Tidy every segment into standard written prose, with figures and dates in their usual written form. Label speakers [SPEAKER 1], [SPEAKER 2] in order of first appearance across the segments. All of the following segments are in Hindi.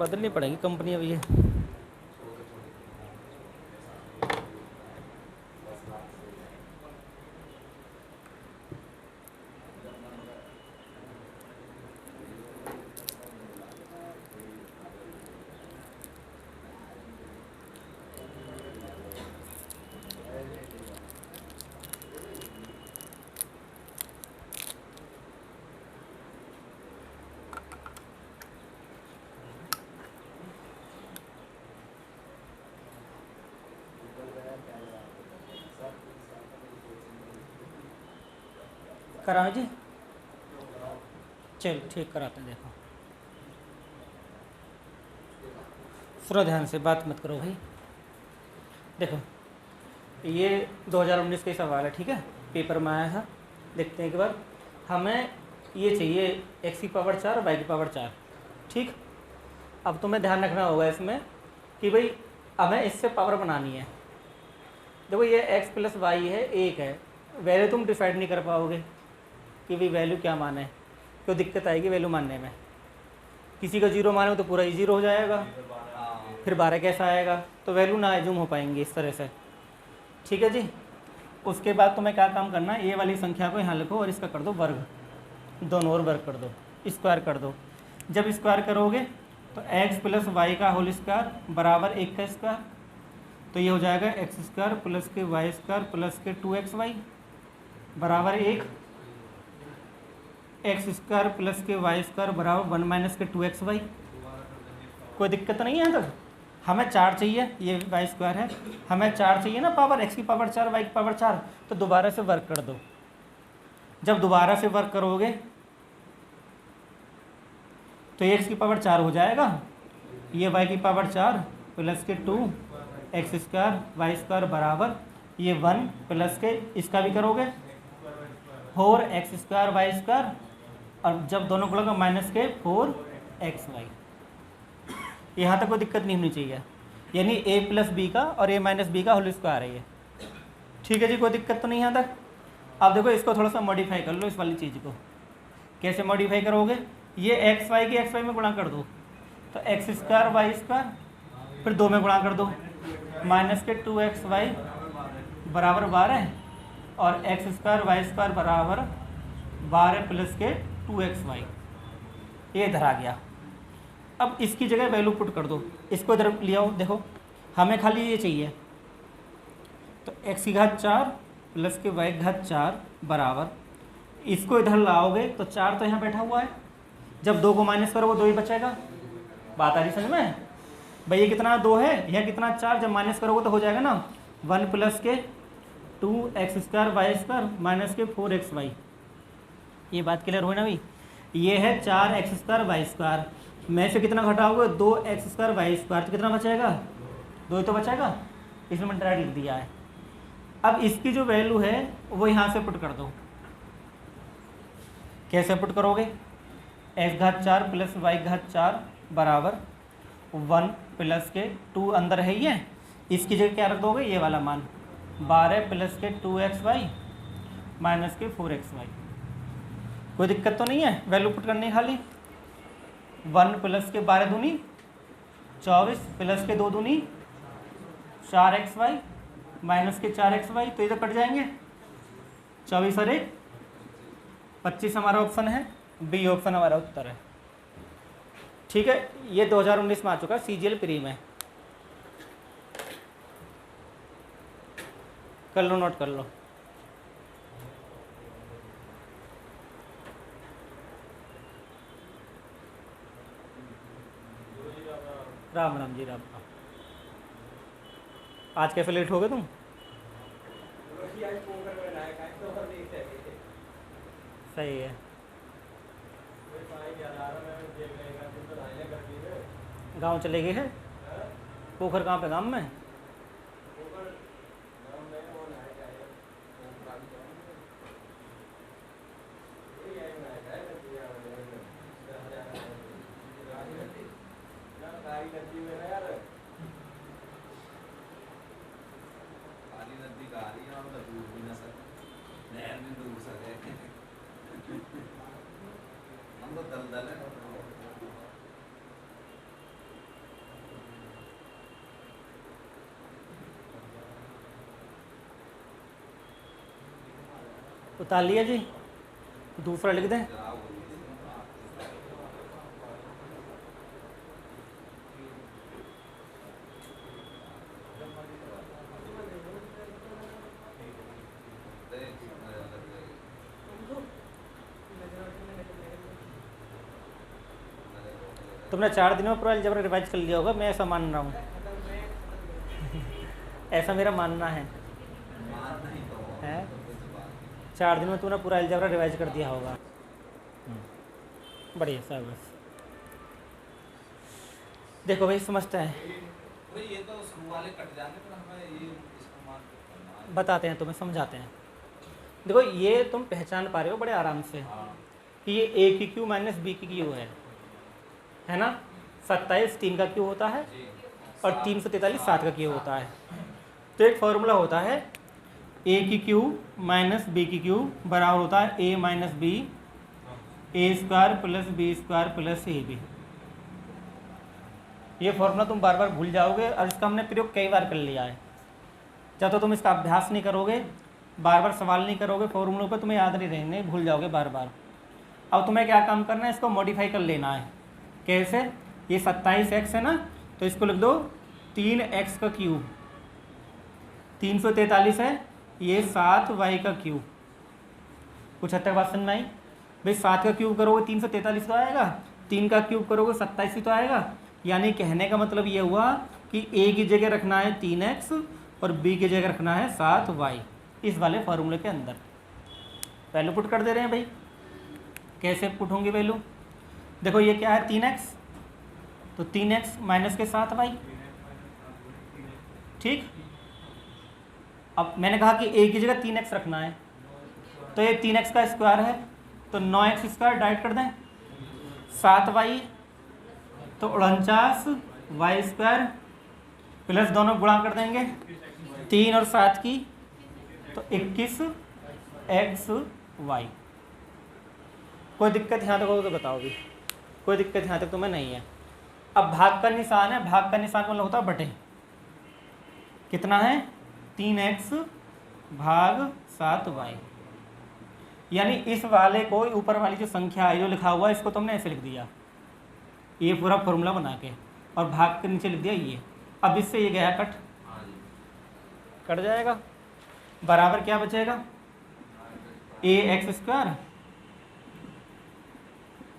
[SPEAKER 1] बदलनी पड़ेगी कंपनी अभी ये। कराओ जी, चल ठीक कराते हैं। देखो सुनो ध्यान से, बात मत करो भाई। देखो ये 2019 का सवाल है, ठीक है, पेपर में आया था। देखते हैं एक बार। हमें ये चाहिए x की पावर 4 y की पावर 4, ठीक। अब तुम्हें ध्यान रखना होगा इसमें कि भाई हमें इससे पावर बनानी है। देखो ये x प्लस वाई है, एक है, वैल्यू तुम डिसाइड नहीं कर पाओगे कि भाई वैल्यू क्या माने, क्यों दिक्कत आएगी वैल्यू मानने में। किसी का 0 माने तो पूरा ही 0 हो जाएगा, फिर 12 कैसा आएगा, तो वैल्यू ना एज्यूम हो पाएंगी इस तरह से, ठीक है जी। उसके बाद तुम्हें क्या काम करना है, ये वाली संख्या को यहाँ लिखो और इसका कर दो वर्ग, दोनों और वर्ग कर दो, स्क्वायर कर दो। जब स्क्वायर करोगे तो x प्लस वाई का होल स्क्वायर बराबर 1 का स्क्वायर, तो ये हो जाएगा एक्स स्क्वायर प्लस के वाई स्क्वायर प्लस के 2xy बराबर 1, एक्स स्क्वायर प्लस के वाई स्क्वायर बराबर 1 माइनस के 2xy। कोई दिक्कत तो नहीं है यहाँ तक। हमें 4 चाहिए, ये वाई स्क्वायर है, हमें 4 चाहिए ना पावर, x की पावर 4 वाई की पावर 4, तो दोबारा से वर्क कर दो। जब दोबारा से वर्क करोगे तो x की पावर 4 हो जाएगा, ये y की पावर 4 प्लस के 2 एक्स स्क्वायर वाई स्क्वायर बराबर ये 1 प्लस के, इसका भी करोगे 4 एक्स स्क्वायर वाई स्क्वायर, और जब दोनों को लगा माइनस के 4 एक्स वाई। यहाँ तक कोई दिक्कत नहीं होनी चाहिए, यानी a प्लस बी का और a माइनस बी का होल स्क्वायर है ये, ठीक है जी। कोई दिक्कत तो नहीं यहाँ तक। अब देखो इसको थोड़ा सा मॉडिफाई कर लो, इस वाली चीज़ को कैसे मॉडिफाई करोगे, ये एक्स वाई की एक्स वाई में गुणा कर दो, तो एक्स स्क्वायर वाई स्क्वायर, फिर 2 में गुणा कर दो, माइनस के 2xy बराबर 12, और एक्स स्क्वायर वाई स्क्वायर बराबर 12 प्लस के 2xy, ये इधर आ गया। अब इसकी जगह वैल्यू पुट कर दो, इसको इधर ले आओ। देखो हमें खाली ये चाहिए, तो x की घात 4 प्लस के y की घात 4 बराबर, इसको इधर लाओगे तो 4 तो यहाँ बैठा हुआ है, जब 2 को माइनस करोगे 2 ही बचेगा। बात आ रही समझ में भाई, ये कितना 2 है, यह कितना 4, जब माइनस करोगे तो हो जाएगा ना 1 प्लस के 2x square Y square minus के 4xy। ये बात क्लियर हुई ना भाई। ये है 4x स्क्वायर वाई स्क्वायर, में से कितना घटाओगे 2x स्क्वायर वाई स्क्वायर, तो कितना बचेगा 2 ही तो बचेगा, इसमें मैंने डायरेक्ट लिख दिया है। अब इसकी जो वैल्यू है वो यहाँ से पुट कर दो। कैसे पुट करोगे, x घात 4 प्लस वाई घात 4 बराबर 1 प्लस के 2 अंदर है ये, इसकी जगह क्या रख दोगे, ये वाला मान 12 प्लस के 2xy माइनस के 4xy। कोई दिक्कत तो नहीं है, वैल्यू पुट करनी है खाली। 1 प्लस के 12 दूनी 24 प्लस के 2 दूनी 4xy माइनस के 4xy, तो इधर कट जाएंगे 24 और 1 25 हमारा ऑप्शन है, बी ऑप्शन हमारा उत्तर है, ठीक है। ये 2019 में आ चुका है, CGL प्री में, कर लो नोट कर लो। राम राम जी, राम राम। आज कैसे लेट हो गए तुम? सही है। गांव चले गए हैं, पोखर कहाँ पे, गांव में? उतार लिया जी, दूसरा लिख दें। तुमने 4 दिनों में पूरा अलजेब्रा रिवाइज कर लिया होगा, मैं ऐसा मान रहा हूँ। ऐसा मेरा मानना है। 4 दिनों में तुमने पूरा अलजेब्रा रिवाइज कर दिया होगा। बढ़िया सर, बस देखो भाई समझते हैं।
[SPEAKER 2] ये तो शुरू वाले कट जाने पर हमें ये इसका मान करना है।
[SPEAKER 1] बताते हैं तुम्हें, समझाते हैं। देखो ये तुम पहचान पा रहे हो बड़े आराम से कि ये ए की क्यू माइनस बी की क्यू है ना। 27 3 का क्यू होता है और 343 7 का क्यू होता है। तो एक फॉर्मूला होता है ए की क्यू माइनस बी की क्यू बराबर होता है A minus B A square plus B square plus A B. ये फॉर्मूला तुम बार बार भूल जाओगे और इसका हमने प्रयोग कई बार कर लिया है। जब तो तुम इसका अभ्यास नहीं करोगे, बार बार सवाल नहीं करोगे फॉर्मूलों पर, तुम्हें याद नहीं रहेंगे, भूल जाओगे बार बार। अब तुम्हें क्या काम करना है, इसको मॉडिफाई कर लेना है। कैसे? ये 27x है ना, तो इसको लिख दो 3x का क्यूब। 343 है, ये 7y का क्यूब। कुछ हद तक बात समझ में आई? भाई 7 का क्यूब करोगे 343 तो आएगा, 3 का क्यूब करोगे 27 ही तो आएगा। यानी कहने का मतलब ये हुआ कि a की जगह रखना है 3x और b की जगह रखना है 7y, इस वाले फार्मूले के अंदर। वैल्यू पुट कर दे रहे हैं भाई। कैसे पुट होंगी वैल्यू? देखो ये क्या है 3x, तो 3x माइनस के 7y। ठीक। अब मैंने कहा कि a की जगह 3x रखना है, तो ये 3x का स्क्वायर है, तो 9x स्क्वायर डाइट कर दें। 7y तो 49y स्क्वायर प्लस दोनों गुणा कर देंगे 3 और 7 की, तो 21xy। कोई दिक्कत यहाँ तक हो तो बताओ भी। कोई दिक्कत यहाँ तक तुम्हें नहीं है। अब भाग का निशान है, भाग का निशान मतलब होता है बटे। कितना है? 3x भाग 7y। यानी इस वाले को, ऊपर वाली जो संख्या है जो लिखा हुआ है, इसको तुमने ऐसे लिख दिया, ये पूरा फॉर्मूला बना के, और भाग के नीचे लिख दिया ये। अब इससे ये गया कट जाएगा। बराबर क्या बचेगा? ax स्क्वायर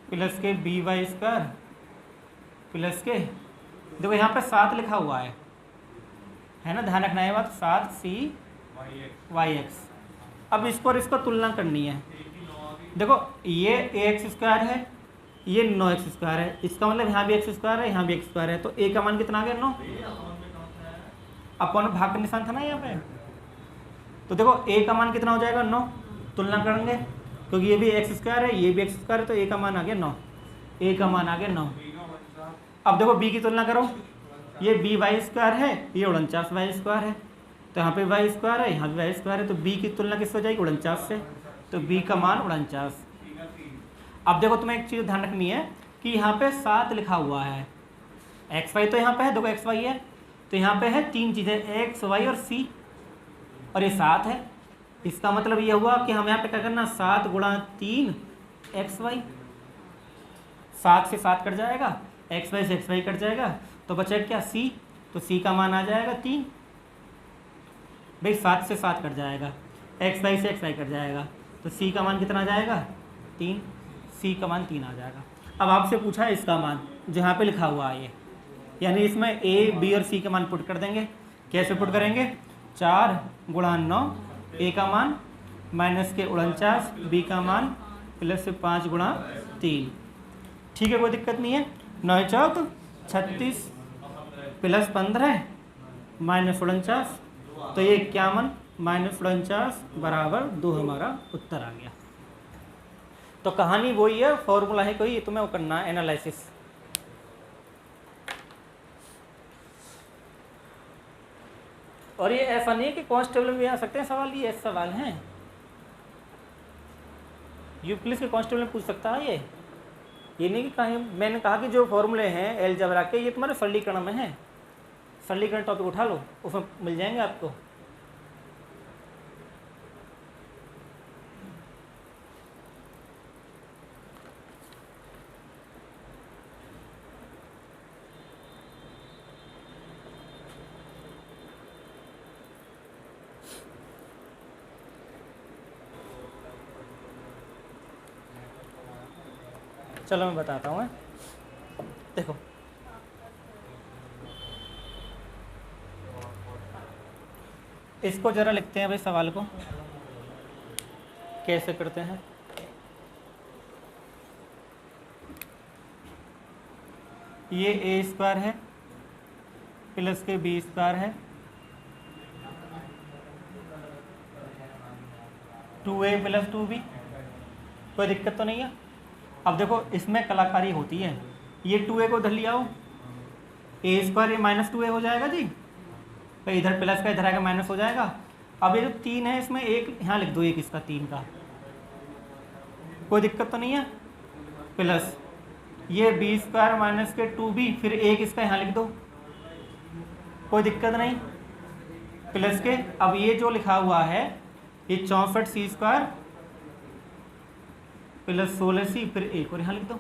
[SPEAKER 1] प्लस के by स्क्वायर प्लस के, देखो यहाँ पे 7 लिखा हुआ है ना, ध्यान रखना है बात। 7c(yx). अब इसको और इसको तुलना करनी है। देखो ये ax स्क्वायर है, ये 9x स्क्वायर है, इसका मतलब यहाँ भी x स्क्वायर है, यहाँ भी x स्क्वायर है, तो a का मान कितना आ गया? 9। अपन भाग का निशान था ना यहाँ पे, तो देखो a का मान कितना हो जाएगा? 9। तुलना करेंगे क्योंकि ये भी x स्क्वायर है, ये भी x स्क्वायर है, तो a का मान आ गया 9। a का मान आ गया 9। अब देखो b की तुलना करो, ये by स्क्वायर है, ये 49y स्क्वायर है, तो यहाँ पे y स्क्वायर है, यहाँ भी y स्क्वायर है, तो b की तुलना किससे हो जाएगी? 49 से, तो b का मान 49। अब देखो तुम्हें एक चीज़ ध्यान रखनी है कि यहाँ पे 7 लिखा हुआ है, xy तो यहाँ पे है, देखो xy है, तो यहाँ पे है 3 चीज़ें x, y और c, और ये 7 है। इसका मतलब ये हुआ कि हम यहाँ पे क्या करना? 7 गुणा 3 xy। 7 से 7 कट जाएगा, xy से xy कट जाएगा, तो बचेगा क्या? c। तो c का मान आ जाएगा 3। भाई 7 से 7 कट जाएगा, xy से xy कट जाएगा, तो c का मान कितना आ जाएगा? 3। c का मान 3 आ जाएगा। अब आपसे पूछा है इसका मान, जहाँ पे लिखा हुआ है ये, यानी इसमें a, b और c का मान पुट कर देंगे। कैसे पुट करेंगे? 4 गुणा 9, a का मान माइनस के 49, b का मान प्लस से 5 गुणा 3। ठीक है, कोई दिक्कत नहीं है। 9 चौक 36 प्लस 15 माइनस 49, तो ये 51 माइनस 49 बराबर 2 हमारा उत्तर आ गया। तो कहानी वही है, फॉर्मूला है कोई, तुम्हें वो करना है एनालिसिस। और ये ऐसा नहीं है कि कांस्टेबल में भी आ सकते हैं सवाल, ये ऐसे सवाल हैं यूपी पुलिस के कांस्टेबल में पूछ सकता है ये नहीं कि कहीं। मैंने कहा कि जो फॉर्मूले हैं अलजेब्रा के, ये तुम्हारे सरलीकरण में है। सरलीकरण टॉपिक उठा लो, उसमें मिल जाएंगे आपको। चलो मैं बताता हूँ। देखो इसको ज़रा लिखते हैं भाई, सवाल को कैसे करते हैं। ये ए स्क्वायर है प्लस के बी स्क्वायर है, 2a प्लस 2b, कोई दिक्कत तो नहीं है। अब देखो इसमें कलाकारी होती है, ये 2a को इधर ले आओ, ए स्क्वायर ये माइनस 2a हो जाएगा जी, तो इधर प्लस का इधर आएगा माइनस हो जाएगा। अब ये जो 3 है इसमें एक यहाँ लिख दो, एक इसका 3 का, कोई दिक्कत तो नहीं है। प्लस ये बी स्क्वायर माइनस के 2b, फिर एक इसका यहाँ लिख दो, कोई दिक्कत नहीं। प्लस के अब ये जो लिखा हुआ है ये 64 सी स्क्वायर प्लस 16c, फिर एक और यहाँ लिख दो।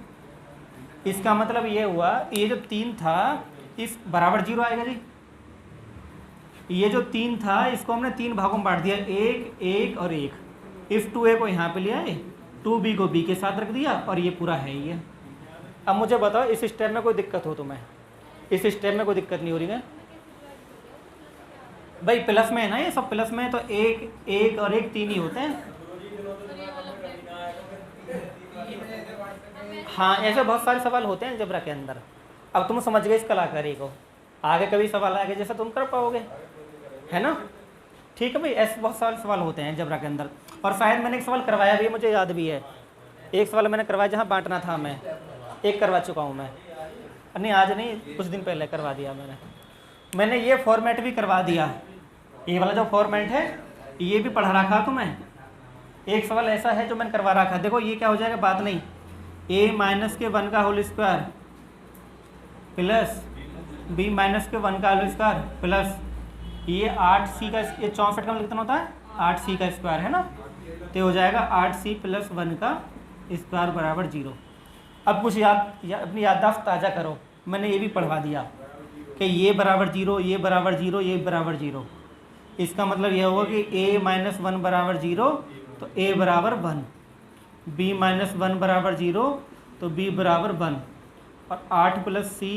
[SPEAKER 1] इसका मतलब ये हुआ ये जो 3 था इस बराबर 0 आएगा जी। ये जो 3 था इसको हमने 3 भागों में बांट दिया, एक एक और एक। इस 2a को यहाँ पे ले आए, 2b को b के साथ रख दिया और ये पूरा है ये। अब मुझे बताओ इस स्टेप में कोई दिक्कत हो तो मैं, इस स्टेप में कोई दिक्कत नहीं हो रही है भाई, प्लस में है ना, ये सब प्लस में है तो एक एक और एक 3 ही होते हैं। हाँ ऐसे बहुत सारे सवाल होते हैं अलजेब्रा के अंदर। अब तुम समझ गए इस कलाकारी को, आगे कभी सवाल आगे जैसा तुम कर पाओगे, है ना। ठीक है भाई, ऐसे बहुत सारे सवाल होते हैं अलजेब्रा के अंदर। और शायद मैंने एक सवाल करवाया भी है, मुझे याद भी है, एक सवाल मैंने करवाया जहाँ बांटना था, मैं एक करवा चुका हूँ मैं, नहीं आज नहीं कुछ दिन पहले करवा दिया मैंने ये फॉर्मेट भी करवा दिया, ये वाला जो फॉर्मेट है ये भी पढ़ा रखा तो मैं। एक सवाल ऐसा है जो मैंने करवा रखा, देखो ये क्या हो जाएगा, बात नहीं, a माइनस के 1 का whole square plus b minus के 1 का होल स्क्वायर प्लस ये 8c का, ये 64 का कितना होता है 8c का स्क्वायर है ना, तो हो जाएगा 8c प्लस 1 का स्क्वायर बराबर 0। अब कुछ अपनी याददाश्त ताज़ा करो, मैंने ये भी पढ़वा दिया कि ये बराबर 0, ये बराबर 0, ये बराबर 0। इसका मतलब यह होगा कि a माइनस 1 बराबर 0 तो a बराबर 1, b माइनस 1 बराबर 0 तो b बराबर 1, और 8 प्लस c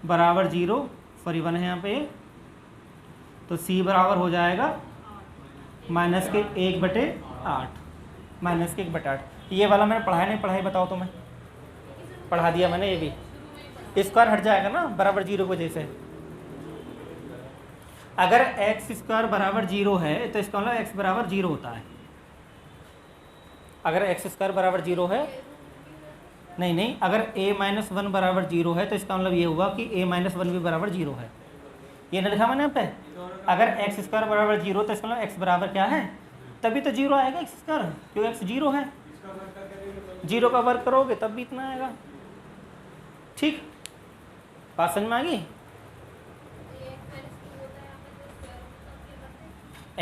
[SPEAKER 1] बराबर 0, सॉरी 1 है यहाँ पे, तो c बराबर हो जाएगा माइनस के 1/8, माइनस के 1/8। ये वाला मैंने पढ़ाया नहीं पढ़ाई, बताओ तो मैं पढ़ा दिया मैंने, ये भी स्क्वायर हट जाएगा ना बराबर 0 की वजह से। अगर एक्स स्क्वायर बराबर 0 है तो इसका मतलब एक्स बराबर 0 होता है। अगर एक्स स्क्वायर बराबर 0 है, नहीं अगर a माइनस 1 बराबर 0 है तो इसका मतलब ये हुआ कि a माइनस 1 भी बराबर 0 है। ये नहीं लिखा मैंने यहाँ पे, अगर एक्स स्क्वायर बराबर 0 तो इसका मतलब एक्स बराबर क्या है, तभी तो 0 आएगा एक्स स्क्वायर, क्योंकि एक्स 0 है, 0 का वर्क करोगे तब भी इतना आएगा। ठीक, बात समझ में आ गई।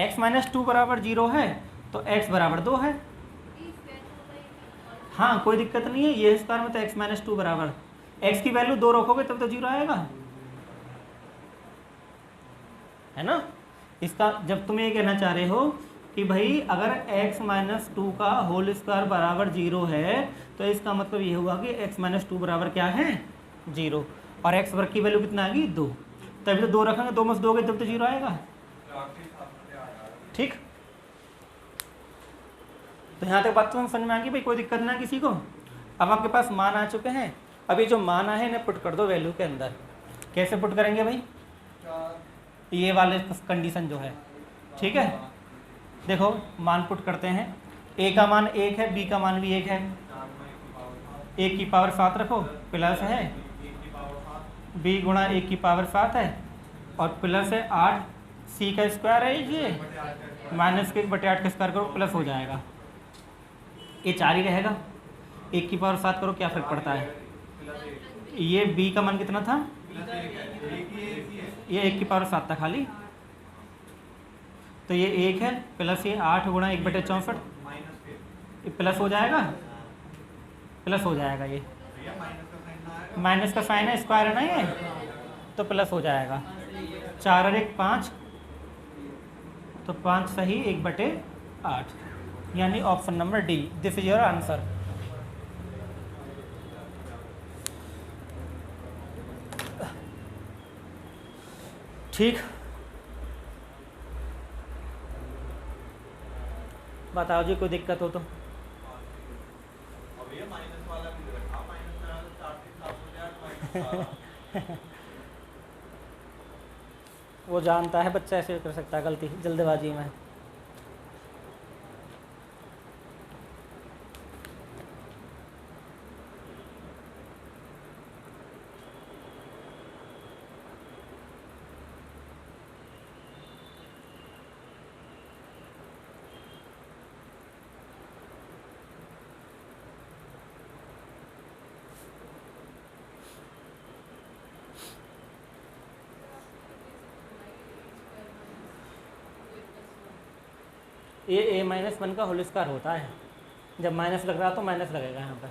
[SPEAKER 1] x माइनस 2 बराबर 0 है तो x बराबर 2 है, हाँ कोई दिक्कत नहीं है। ये स्क्वायर में तो x माइनस 2 बराबर, x की वैल्यू 2 रखोगे तब तो 0 आएगा, है ना। इसका जब तुम ये कहना चाह रहे हो कि भाई अगर x माइनस 2 का होल स्क्वायर बराबर 0 है तो इसका मतलब ये हुआ कि x माइनस 2 बराबर क्या है 0, और x वर्ग की वैल्यू कितना आएगी 2, तभी तो 2 रखेंगे, 2 में से 2 गए तब तो 0 आएगा। ठीक, तो यहाँ तक बात तो समझ में आ गई भाई, कोई दिक्कत ना किसी को। अब आपके पास मान आ चुके हैं, अब ये जो मान आए इन्हें पुट कर दो वैल्यू के अंदर। कैसे पुट करेंगे भाई, ये वाले कंडीशन जो है, ठीक है। देखो मान पुट करते हैं, a का मान 1 है, b का मान भी 1 है, 1 की पावर 7 रखो, प्लस है b गुणा 1 की पावर 7 है, और प्लस है 8 c का स्क्वायर है, ये माइनस के 1/8 का स्क्वायर करो, प्लस हो जाएगा, ये 4 ही रहेगा। 1 की पावर 7 करो, क्या फर्क पड़ता है। ये b का मान कितना था, ये 1 की पावर 7 था खाली, तो ये 1 है, प्लस ये 8 गुणा 1/64, प्लस हो जाएगा, प्लस हो जाएगा, ये माइनस का साइन है, स्क्वायर है ना ये, तो प्लस हो जाएगा। 4 और 1 5, तो 5 सही 1/8, यानी option number D, this is your answer. ठीक, बताओ जी कोई दिक्कत हो तो।
[SPEAKER 2] अब ये माइनस वाला भी रखा, माइनस करा तो 4 3 7 हो जाएगा माइनस
[SPEAKER 1] वो जानता है बच्चा ऐसे कर सकता है गलती जल्दबाजी में। ये ए माइनस वन का होल स्क्वायर होता है। जब माइनस लग रहा तो माइनस लगेगा यहाँ पर,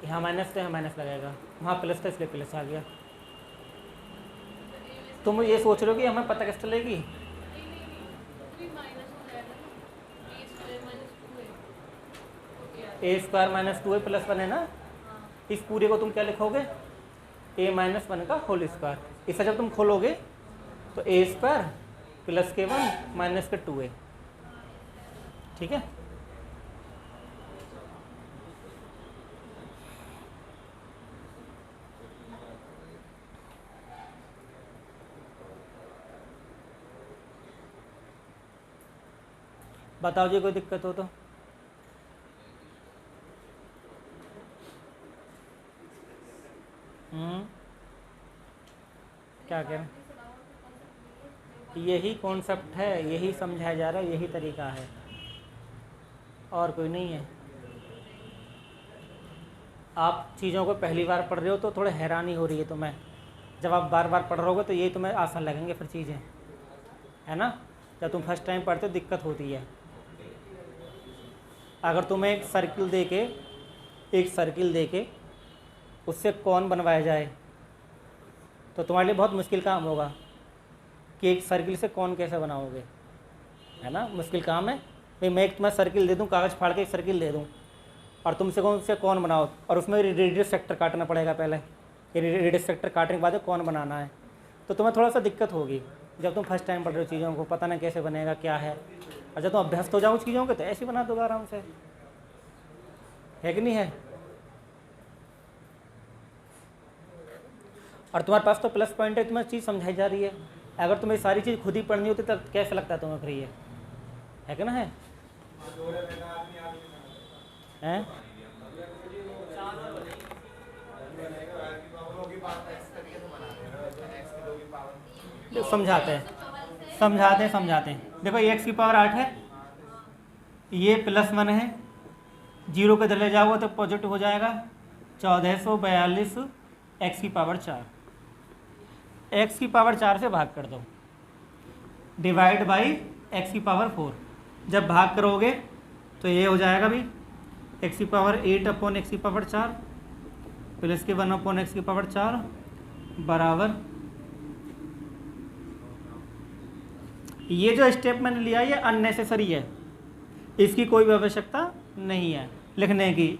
[SPEAKER 1] यहाँ माइनस तो यहाँ माइनस लगेगा, वहाँ प्लस था इसलिए प्लस आ गया। तुम ये सोच रहे हो कि हमें पता कैसे चलेगी? ए स्क्वायर माइनस 2 प्लस 1 है ना, इस पूरे को तुम क्या लिखोगे? ए माइनस 1 का होल स्क्वायर। इसे जब तुम खोलोगे तो ए स्क्वायर प्लस के 1 माइनस के 2 है। ठीक है, बताओ जी कोई दिक्कत हो तो। क्या कह रहे हैं? यही कॉन्सेप्ट है, यही समझाया जा रहा है, यही तरीका है, और कोई नहीं है। आप चीज़ों को पहली बार पढ़ रहे हो तो थोड़ा हैरानी हो रही है तुम्हें, जब आप बार बार पढ़ रहोगे तो ये तुम्हें आसान लगेंगे फिर चीज़ें, है ना। जब तुम फर्स्ट टाइम पढ़ते हो दिक्कत होती है। अगर तुम्हें एक सर्किल दे के उससे कौन बनवाया जाए तो तुम्हारे लिए बहुत मुश्किल काम होगा कि एक सर्किल से कौन कैसे बनाओगे, है ना। मुश्किल काम है भाई। मैं एक तुम्हें सर्किल दे दूँ, कागज़ फाड़ के एक सर्किल दे दूँ और तुमसे कौन से कौन बनाओ, और उसमें रेडियस सेक्टर काटना पड़ेगा पहले। रेडियस सेक्टर काटने के बाद कौन बनाना है, तो तुम्हें थोड़ा सा दिक्कत होगी जब तुम फर्स्ट टाइम पढ़ रहे हो। चीज़ों को पता नहीं कैसे बनेगा क्या है, और जब तुम अभ्यस्त हो जाओ चीज़ों के तो ऐसे बना दोगे आराम से, है कि नहीं है। और तुम्हारे पास तो प्लस पॉइंट है, तुम्हें चीज़ समझाई जा रही है। अगर तुम्हें सारी चीज़ खुद ही पढ़नी होती तब कैसा लगता है तुम्हें फिर, ये है कि ना है, हैं? समझाते हैं। देखो ये x की पावर 8 है, ये +1 है, 0 के इधर ले जाओगे तो पॉजिटिव हो जाएगा। 1442 x की पावर 4, x की पावर 4 से भाग कर दो, डिवाइड बाई x की पावर 4। जब भाग करोगे तो ये हो जाएगा भी x की पावर 8 अपॉन x की पावर 4 प्लस के 1 अपॉन x की पावर 4 बराबर। ये जो स्टेप मैंने लिया ये अननेसेसरी है, इसकी कोई भी आवश्यकता नहीं है लिखने की।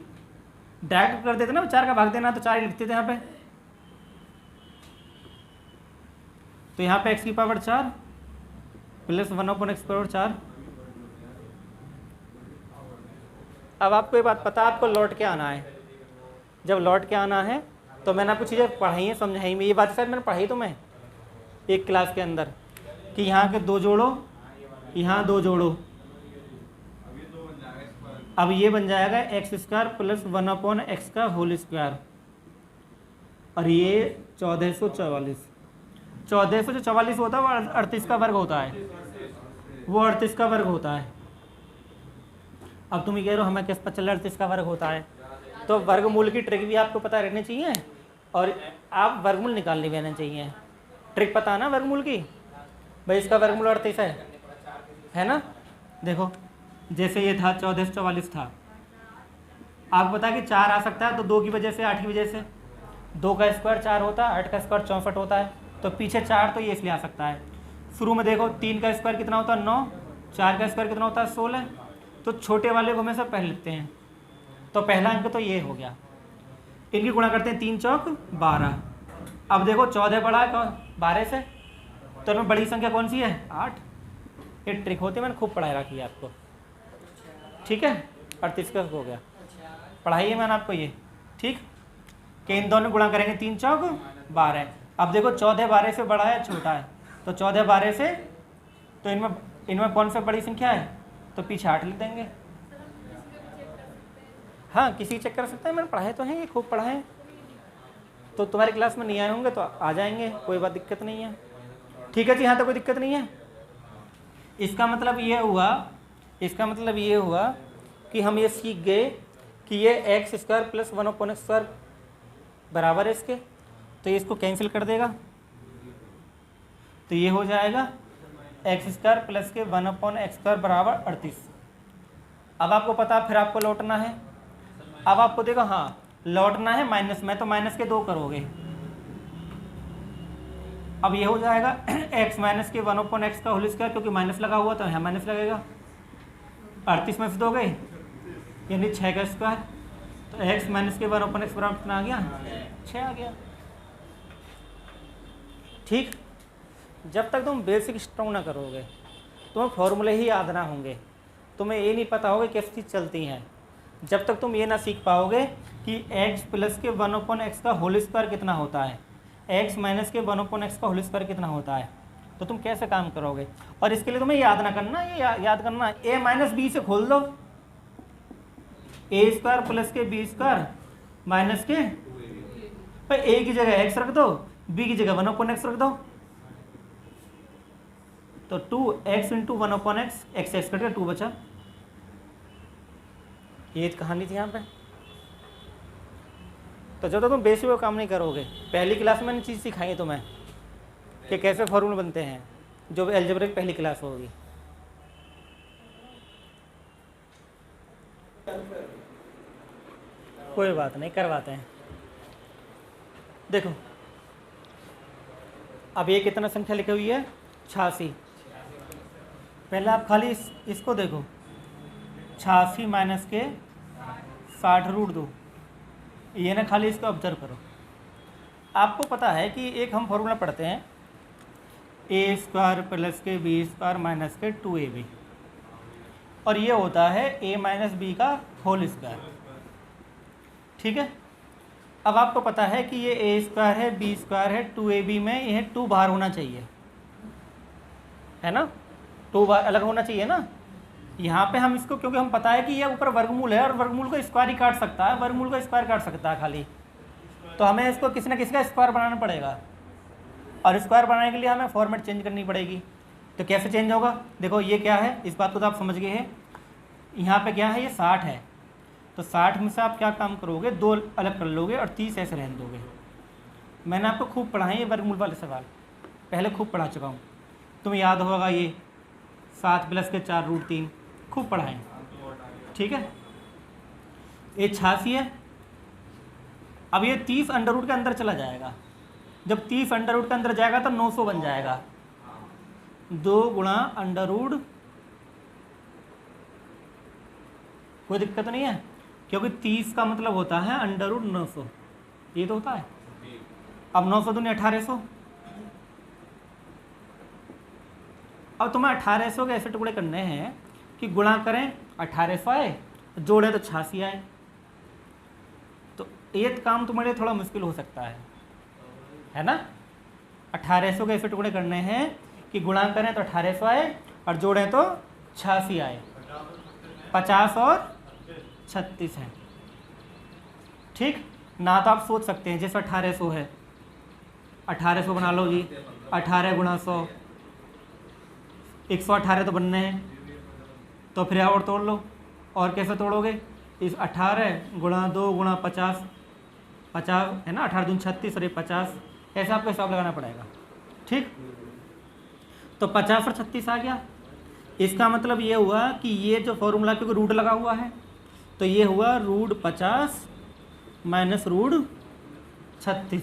[SPEAKER 1] डायरेक्ट कर देते ना, 4 का भाग देना तो 4 ही लिखते थे यहाँ पे। तो यहाँ पे x की पावर 4 प्लस 1 अपॉन x की पावर 4। अब आपको ये बात पता है, आपको लौट के आना है। जब लौट के आना है तो मैंने आपको चीज़ें पढ़ाई हैं, समझाई में। ये बात शायद मैंने पढ़ाई तुम्हें एक क्लास के अंदर कि यहाँ के 2 जोड़ो, यहाँ 2 जोड़ो, अब ये बन जाएगा x square plus 1 upon x का होल स्क्वायर, और ये 1444 होता है, वो 38 का वर्ग होता है, वो 38 का वर्ग होता है। अब तुम ये कह रहे हो हमें कैसे पता चला 38 का वर्ग होता है, तो वर्गमूल की ट्रिक भी आपको पता रहनी चाहिए, और आप वर्गमूल निकालने भी आना चाहिए। ट्रिक पता है ना वर्गमूल की, भाई इसका वर्गमूल 38 है ना। देखो जैसे ये था 1444 था, आपको पता है कि 4 आ सकता है, तो 2 की वजह से, 8 की वजह से, 2 का स्क्वायर 4 होता है, 8 का स्क्वायर 64 होता है, तो पीछे 4 तो ये इसलिए आ सकता है। शुरू में देखो 3 का स्क्वायर कितना होता है 9, 4 का स्क्वायर कितना होता है 16, तो छोटे वाले को हमेशा पहले लिखते हैं, तो पहला अंक तो ये हो गया। इनकी गुणा करते हैं 3 चौक 12। अब देखो 14 बड़ा है, 12 से, तो इनमें बड़ी संख्या कौन सी है 8। ये ट्रिक होती है, मैंने खूब पढ़ाई रखी है आपको, ठीक है। 38 का हो गया, पढ़ाई है मैंने आपको ये, ठीक। कि इन दोनों गुणा करेंगे 3 चौक 12। अब देखो 14 12 से बड़ा है छोटा है, तो 14 12 से, तो इनमें कौन सा बड़ी संख्या है, तो पीछे 8 लिख देंगे। हाँ किसी चेक कर सकते हैं, मैंने पढ़ाए तो हैं ये, खूब पढ़ाए। तो तुम्हारी क्लास में नहीं आए होंगे तो आ जाएंगे, कोई बात दिक्कत नहीं है, ठीक है जी। हाँ तो कोई दिक्कत नहीं है। इसका मतलब ये हुआ कि हम ये सीख गए कि ये एक्स स्क्वायर प्लस 1/x² बराबर है इसके, तो ये इसको कैंसिल कर देगा, तो ये हो जाएगा x² प्लस के 1/x² बराबर 38। अब आपको पता, फिर आपको लौटना है। अब आपको देखो, हाँ लौटना है माइनस में, तो माइनस के 2 करोगे। अब ये हो जाएगा x माइनस के 1/x का होल स्क्वायर, क्योंकि माइनस लगा हुआ तो यहाँ माइनस लगेगा। 38 में से दोगे यानी 6 का स्क्वायर, तो x माइनस के 1/x बराबर कितना आ गया 6 आ गया, ठीक। जब तक तुम बेसिक स्ट्रॉन्ग ना करोगे तुम्हें फॉर्मूले ही याद ना होंगे, तुम्हें ये नहीं पता होगा कैसी चीज़ चलती हैं। जब तक तुम ये ना सीख पाओगे कि x प्लस के 1/x का होल स्क्वायर कितना होता है, x माइनस के 1/x का होल स्क्वायर कितना होता है, तो तुम कैसे काम करोगे। और इसके लिए तुम्हें याद ना करना, ये याद करना, a माइनस बी से खोल दो, a² प्लस के b² माइनस के, पर a की जगह x रख दो, b की जगह 1/x रख दो, तो 2x into 1/x, x cut गया 2 बचा। ये कहानी थी यहाँ पे। तो जब तक तुम बेसिक वो काम नहीं करोगे, पहली क्लास में मैंने चीज़ सिखाई है तुम्हें कि कैसे फॉर्मूले बनते हैं, जो अलजेब्रा की पहली क्लास होगी। कोई बात नहीं, करवाते हैं। देखो अब ये कितना संख्या लिखी हुई है 86। पहले आप खाली इसको देखो, 86 माइनस के 60√2, ये ना खाली इसको ऑब्जर्व करो। आपको पता है कि एक हम फॉर्मूला पढ़ते हैं a² प्लस के b² माइनस के 2ab, और ये होता है a माइनस बी का होल स्क्वायर, ठीक है। अब आपको पता है कि ये a² है b² है, 2ab में यह 2 बाहर होना चाहिए, है ना, 2 बाहर अलग होना चाहिए ना। यहाँ पे हम इसको, क्योंकि हम पता है कि ये ऊपर वर्गमूल है और वर्गमूल को स्क्वायर ही काट सकता है, वर्गमूल को स्क्वायर काट सकता है खाली, तो हमें इसको किसी न किसी का स्क्वायर बनाना पड़ेगा, और स्क्वायर बनाने के लिए हमें फॉर्मेट चेंज करनी पड़ेगी। तो कैसे चेंज होगा, देखो ये क्या है, इस बात को तो आप समझ गए हैं। यहाँ पे क्या है, ये 60 है, तो 60 में से आप क्या काम करोगे, 2 अलग कर लोगे और 30 ऐसे रहने दोगे। मैंने आपको खूब पढ़ाए ये वर्गमूल वाले सवाल, पहले खूब पढ़ा चुका हूँ, तुम्हें याद होगा। ये 7 प्लस के 4√3 खूब पढ़ाएं, ठीक है। ये 86 है। अब ये 30 अंडर रूट के अंदर चला जाएगा, जब 30 अंडर रूट के अंदर जाएगा तो 900 बन जाएगा, 2 गुणा अंडर रूट, कोई दिक्कत नहीं है, क्योंकि 30 का मतलब होता है अंडर रूट 900, ये तो होता है। अब 900 दूनी 1800, अब तुम्हें 1800 के ऐसे टुकड़े करने हैं कि गुणा करें 1800 आए, जोड़े तो 86 आए, तो ये काम तुम्हारे लिए थोड़ा मुश्किल हो सकता है ना। 1800 के ऐसे टुकड़े करने हैं कि गुणा करें तो 1800 आए और जोड़ें तो 86 आए, 50 और 36 है, ठीक ना। तो आप सोच सकते हैं जैसे 1800 है, 1800 बना लो जी, 18 गुणा 100, 118 तो बनने हैं, तो फिर और तोड़ लो। और कैसे तोड़ोगे, इस 18 गुणा 2 गुणा 50, 50 है ना, 18 दूनी 36 और ये 50, ऐसे आपको हिसाब लगाना पड़ेगा, ठीक। तो 50 और 36 आ गया। इसका मतलब ये हुआ कि ये जो फॉर्मूला, क्योंकि रूट लगा हुआ है, तो ये हुआ √50 माइनस √36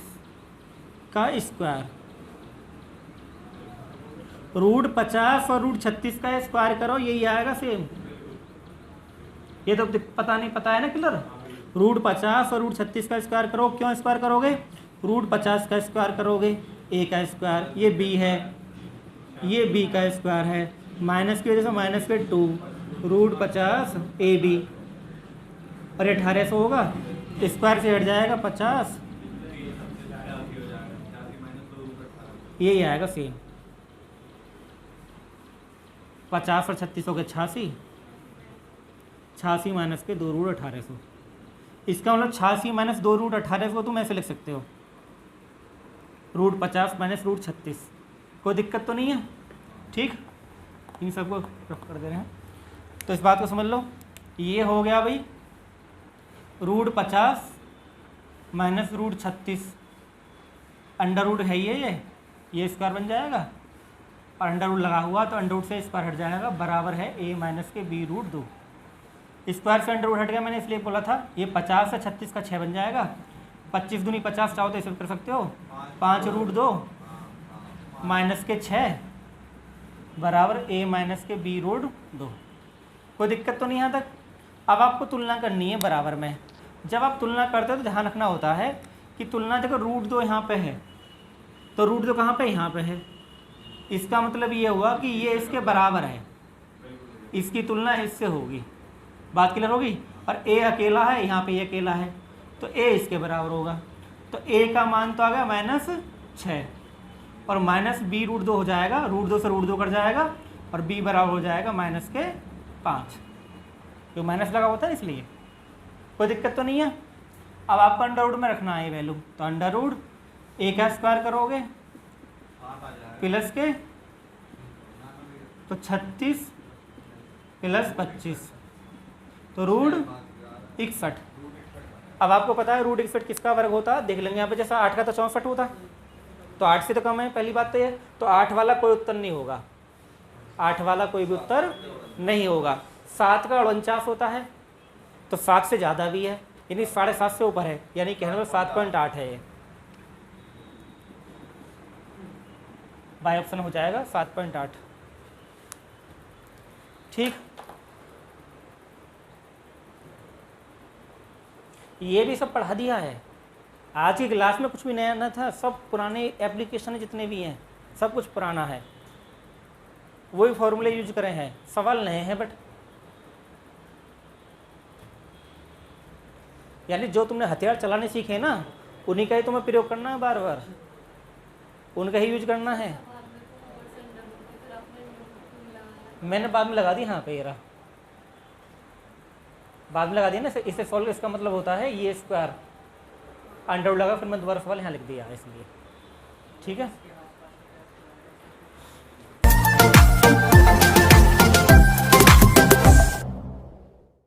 [SPEAKER 1] का स्क्वायर। √50 और √36 का स्क्वायर करो, यही आएगा सेम। ये तो पता नहीं, पता है ना क्लियर। √50 और √36 का स्क्वायर करो, क्यों स्क्वायर करोगे, √50 का स्क्वायर करोगे ए का स्क्वायर, ये बी है, ये बी का स्क्वायर है, माइनस की वजह से माइनस के 2 √50 ए बी, और 1800 होगा, स्क्वायर से हट जाएगा 50, यही आएगा सेम। 50 और 36 हो गए 86, 86 माइनस के 2 √1800। इसका मतलब 86 माइनस 2 √1800 को तुम ऐसे लिख सकते हो, √50 माइनस √36। कोई दिक्कत तो नहीं है? ठीक, इन सबको रफ कर दे रहे हैं। तो इस बात को समझ लो, ये हो गया भाई √50 माइनस √36, अंडर रूट है ये स्क्वायर बन जाएगा, और अंडर रूट लगा हुआ तो अंडर रूट से स्क्वायर हट जाएगा, बराबर है a माइनस के b √2। स्क्वायर से अंडर रूट हट गया, मैंने इसलिए बोला था। ये 50 से 36 का 6 बन जाएगा, 25 दूनी 50 चाहो तो इसे कर सकते हो, 5 √2 माइनस के 6 बराबर a माइनस के b √2। कोई दिक्कत तो नहीं यहाँ तक? अब आपको तुलना करनी है बराबर में। जब आप तुलना करते हो तो ध्यान रखना होता है कि तुलना, देखो √2 यहाँ पे है, तो √2 कहाँ पे? यहाँ पे है। इसका मतलब ये हुआ कि ये इसके बराबर है, इसकी तुलना इससे होगी। बात क्लियर होगी? और a अकेला है, यहाँ पे ये अकेला है, तो a इसके बराबर होगा। तो a का मान तो आ गया -6, और माइनस b √2 हो जाएगा, √2 से √2 कट जाएगा, और b बराबर हो जाएगा -5, जो माइनस लगा होता है इसलिए। कोई दिक्कत तो नहीं है? अब आपको अंडर रूट में रखना है वैल्यू, तो अंडर रूट a का स्क्वायर करोगे प्लस के, तो 36 प्लस 25, तो √61। अब आपको पता है √61 किसका वर्ग होता है? देख लेंगे यहाँ पे, जैसा 8 का तो 64 होता, तो 8 से तो कम है, पहली बात तो ये। तो 8 वाला कोई उत्तर नहीं होगा, 8 वाला कोई भी उत्तर नहीं होगा। 7 का 49 होता है, तो 7 से ज़्यादा भी है, यानी 7.5 से ऊपर है, यानी कहने में 7.8 है। ये बाय ऑप्शन हो जाएगा 7.8। ठीक, ये भी सब पढ़ा दिया है। आज की क्लास में कुछ भी नया ना था, सब पुराने एप्लीकेशन जितने भी हैं सब कुछ पुराना है, वही फॉर्मूले यूज करे हैं, सवाल नए हैं। बट यानी जो तुमने हथियार चलाने सीखे ना, उन्हीं का ही तुम्हें प्रयोग करना है, बार बार उनका ही यूज करना है। मैंने बाद में लगा दी, हाँ पे ये रहा, बाद में लगा दिया ना, इसे सॉल्व। इसका मतलब होता है ये स्क्वायर अंडर रूट लगा, फिर मैं दोबारा सवाल यहाँ लिख दिया इसलिए। ठीक है।